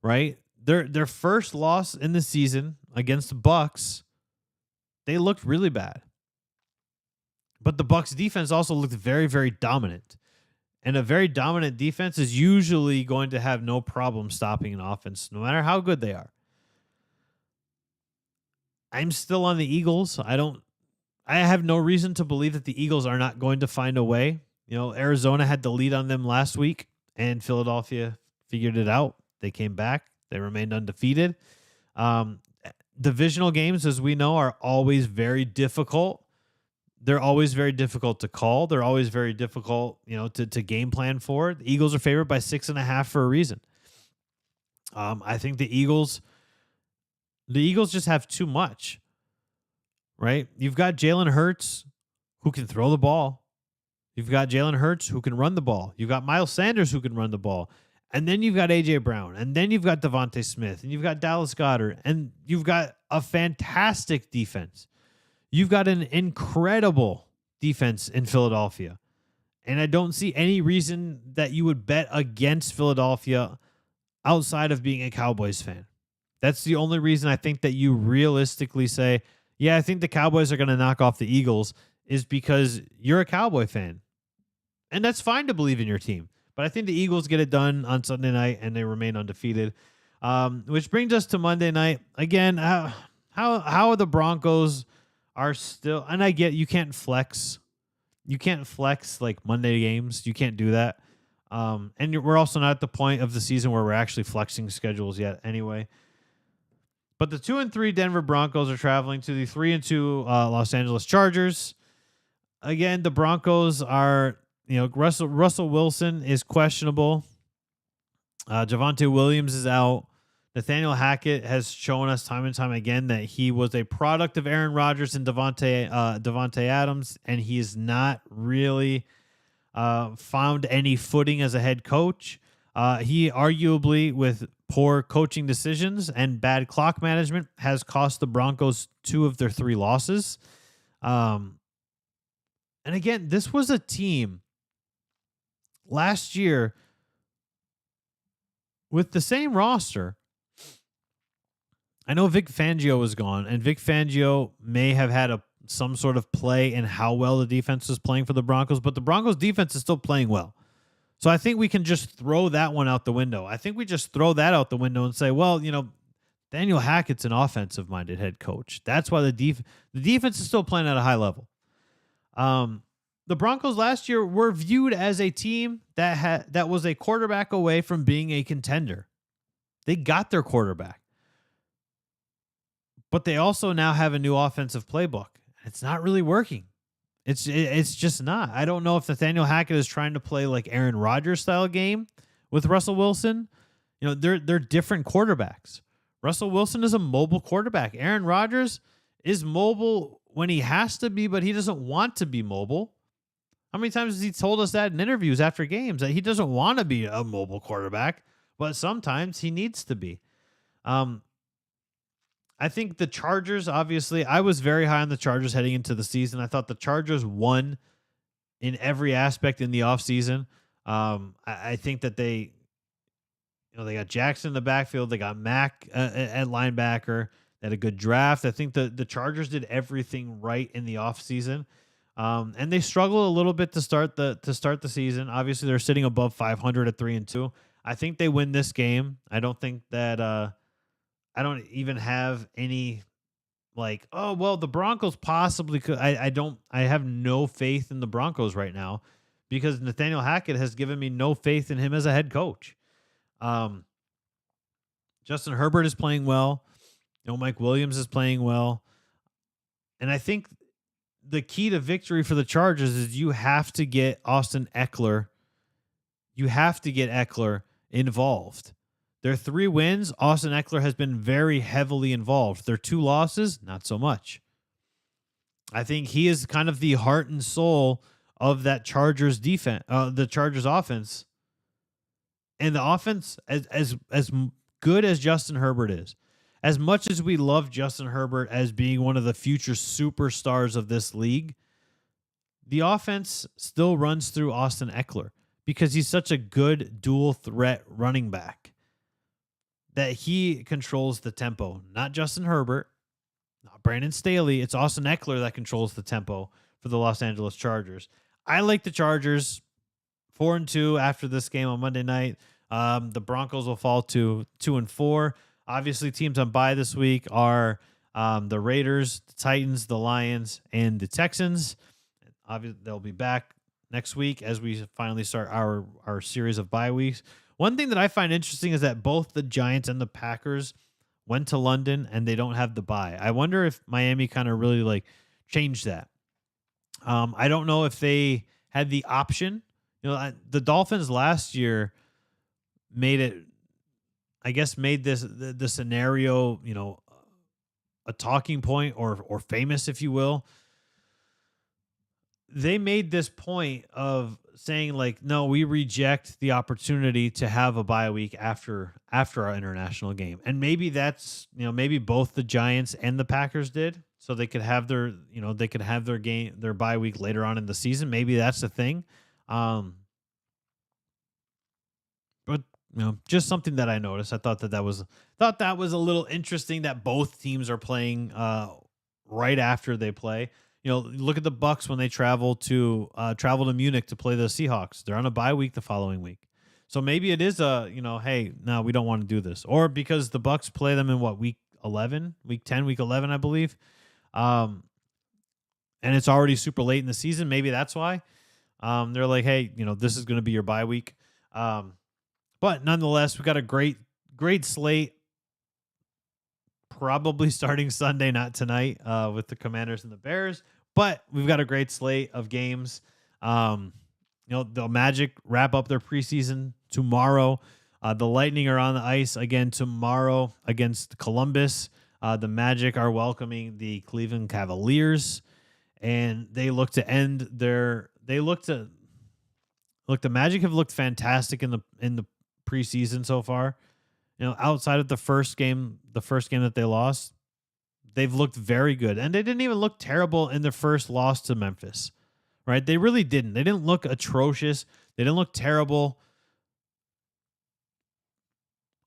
S1: right? Their first loss in the season against the Bucs, they looked really bad. But the Bucs defense also looked very, very dominant. And a very dominant defense is usually going to have no problem stopping an offense, no matter how good they are. I'm still on the Eagles. I have no reason to believe that the Eagles are not going to find a way. You know, Arizona had the lead on them last week, and Philadelphia figured it out. They came back. They remained undefeated. Divisional games, as we know, are always very difficult. They're always very difficult to call. They're always very difficult, to game plan for. The Eagles are favored by 6.5 for a reason. I think the Eagles just have too much, right? You've got Jalen Hurts, who can throw the ball. You've got Jalen Hurts, who can run the ball. You've got Miles Sanders, who can run the ball. And then you've got A.J. Brown. And then you've got Devontae Smith. And you've got Dallas Goedert. And you've got a fantastic defense. You've got an incredible defense in Philadelphia. And I don't see any reason that you would bet against Philadelphia outside of being a Cowboys fan. That's the only reason I think that you realistically say, yeah, I think the Cowboys are going to knock off the Eagles, is because you're a Cowboy fan. And that's fine to believe in your team. But I think the Eagles get it done on Sunday night, and they remain undefeated. Which brings us to Monday night. Again, how the Broncos are still, and I get you can't flex. You can't flex like Monday games. You can't do that. And we're also not at the point of the season where we're actually flexing schedules yet anyway. But the 2-3 Denver Broncos are traveling to the 3-2 Los Angeles Chargers. Again, the Broncos are, Russell Wilson is questionable. Javonte Williams is out. Nathaniel Hackett has shown us time and time again that he was a product of Aaron Rodgers and Devontae Adams, and he has not really found any footing as a head coach. He arguably, with poor coaching decisions and bad clock management, has cost the Broncos 2 of their 3 losses. And again, this was a team last year with the same roster. I know Vic Fangio was gone, and Vic Fangio may have had some sort of play in how well the defense was playing for the Broncos, but the Broncos defense is still playing well. So I think we can just throw that one out the window. I think we just throw that out the window and say, well, Daniel Hackett's an offensive-minded head coach. That's why the defense is still playing at a high level. The Broncos last year were viewed as a team that was a quarterback away from being a contender. They got their quarterback. But they also now have a new offensive playbook. It's not really working. It's just not. I don't know if Nathaniel Hackett is trying to play like Aaron Rodgers style game with Russell Wilson. They're different quarterbacks. Russell Wilson is a mobile quarterback. Aaron Rodgers is mobile when he has to be, but he doesn't want to be mobile. How many times has he told us that in interviews after games, that he doesn't want to be a mobile quarterback, but sometimes he needs to be? I think the Chargers, obviously, I was very high on the Chargers heading into the season. I thought the Chargers won in every aspect in the offseason. I think that they got Jackson in the backfield. They got Mack at linebacker. They had a good draft. I think the Chargers did everything right in the offseason. And they struggled a little bit to start the season. Obviously, they're sitting above 500 at 3-2. I think they win this game. I don't think that I don't even have any the Broncos possibly could. I have no faith in the Broncos right now because Nathaniel Hackett has given me no faith in him as a head coach. Justin Herbert is playing well. Mike Williams is playing well. And I think the key to victory for the Chargers is you have to get Austin Eckler. You have to get Eckler involved. Their 3 wins, Austin Eckler has been very heavily involved. Their 2 losses, not so much. I think he is kind of the heart and soul of that Chargers defense, the Chargers offense. And the offense, as good as Justin Herbert is, as much as we love Justin Herbert as being one of the future superstars of this league, the offense still runs through Austin Eckler because he's such a good dual threat running back that he controls the tempo. Not Justin Herbert, not Brandon Staley. It's Austin Eckler that controls the tempo for the Los Angeles Chargers. I like the Chargers 4-2 after this game on Monday night. The Broncos will fall to 2-4. Obviously, teams on bye this week are the Raiders, the Titans, the Lions, and the Texans. Obviously, they'll be back next week as we finally start our series of bye weeks. One thing that I find interesting is that both the Giants and the Packers went to London and they don't have the bye. I wonder if Miami kind of really changed that. I don't know if they had the option. The Dolphins last year made this the scenario, a talking point or famous, if you will. They made this point of saying no, we reject the opportunity to have a bye week after our international game. And maybe that's, maybe both the Giants and the Packers did, so they could have their bye week later on in the season. Maybe that's the thing. But just something that I noticed. I thought that was a little interesting that both teams are playing right after they play. Look at the Bucs when they travel to Munich to play the Seahawks. They're on a bye week the following week. So maybe it is hey, no, we don't want to do this. Or because the Bucs play them in week 11, week 10, week 11, I believe. And it's already super late in the season. Maybe that's why. They're like, hey, this is going to be your bye week. But nonetheless, we got a great slate. Probably starting Sunday, not tonight, with the Commanders and the Bears. But we've got a great slate of games. The Magic wrap up their preseason tomorrow. The Lightning are on the ice again tomorrow against Columbus. The Magic are welcoming the Cleveland Cavaliers, and they look to end their. The Magic have looked fantastic in the preseason so far. Outside of the first game that they lost, they've looked very good. And they didn't even look terrible in their first loss to Memphis, right? They really didn't. They didn't look atrocious. They didn't look terrible.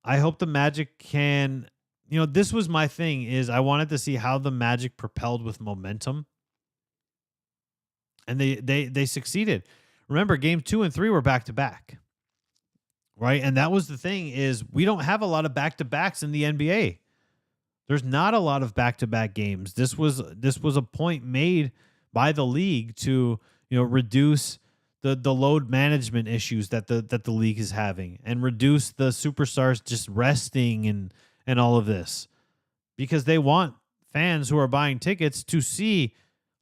S1: I hope the Magic can, this was my thing, is I wanted to see how the Magic propelled with momentum. And they succeeded. Remember, game 2 and 3 were back-to-back. Right. And that was the thing, is we don't have a lot of back-to-backs in the NBA. There's not a lot of back-to-back games. This was a point made by the league to, reduce the load management issues that the league is having, and reduce the superstars just resting and all of this, because they want fans who are buying tickets to see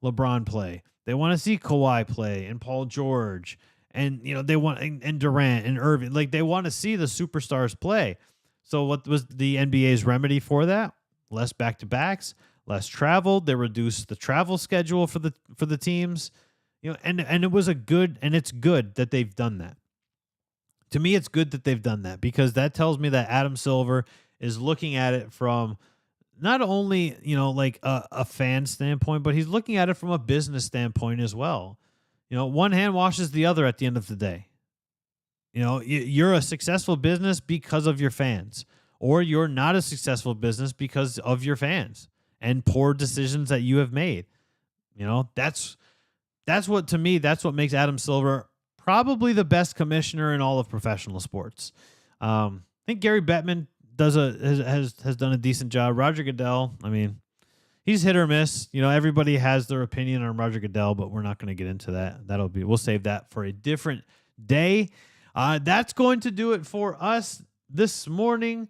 S1: LeBron play. They want to see Kawhi play and Paul George. And, they want, and Durant and Irving, they want to see the superstars play. So what was the NBA's remedy for that? Less back-to-backs, less travel. They reduced the travel schedule for the teams, and it was it's good that they've done that. To me, it's good that they've done that, because that tells me that Adam Silver is looking at it from not only, a fan standpoint, but he's looking at it from a business standpoint as well. One hand washes the other at the end of the day. You're a successful business because of your fans, or you're not a successful business because of your fans and poor decisions that you have made. That's what makes Adam Silver probably the best commissioner in all of professional sports. I think Gary Bettman has done a decent job. Roger Goodell, he's hit or miss. Everybody has their opinion on Roger Goodell, but we're not going to get into that. We'll save that for a different day. That's going to do it for us this morning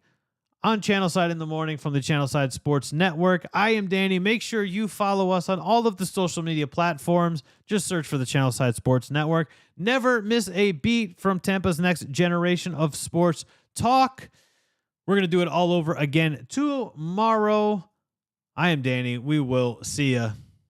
S1: on Channelside in the Morning from the Channelside Sports Network. I am Danny. Make sure you follow us on all of the social media platforms. Just search for the Channelside Sports Network. Never miss a beat from Tampa's next generation of sports talk. We're going to do it all over again tomorrow. I am Danny. We will see ya.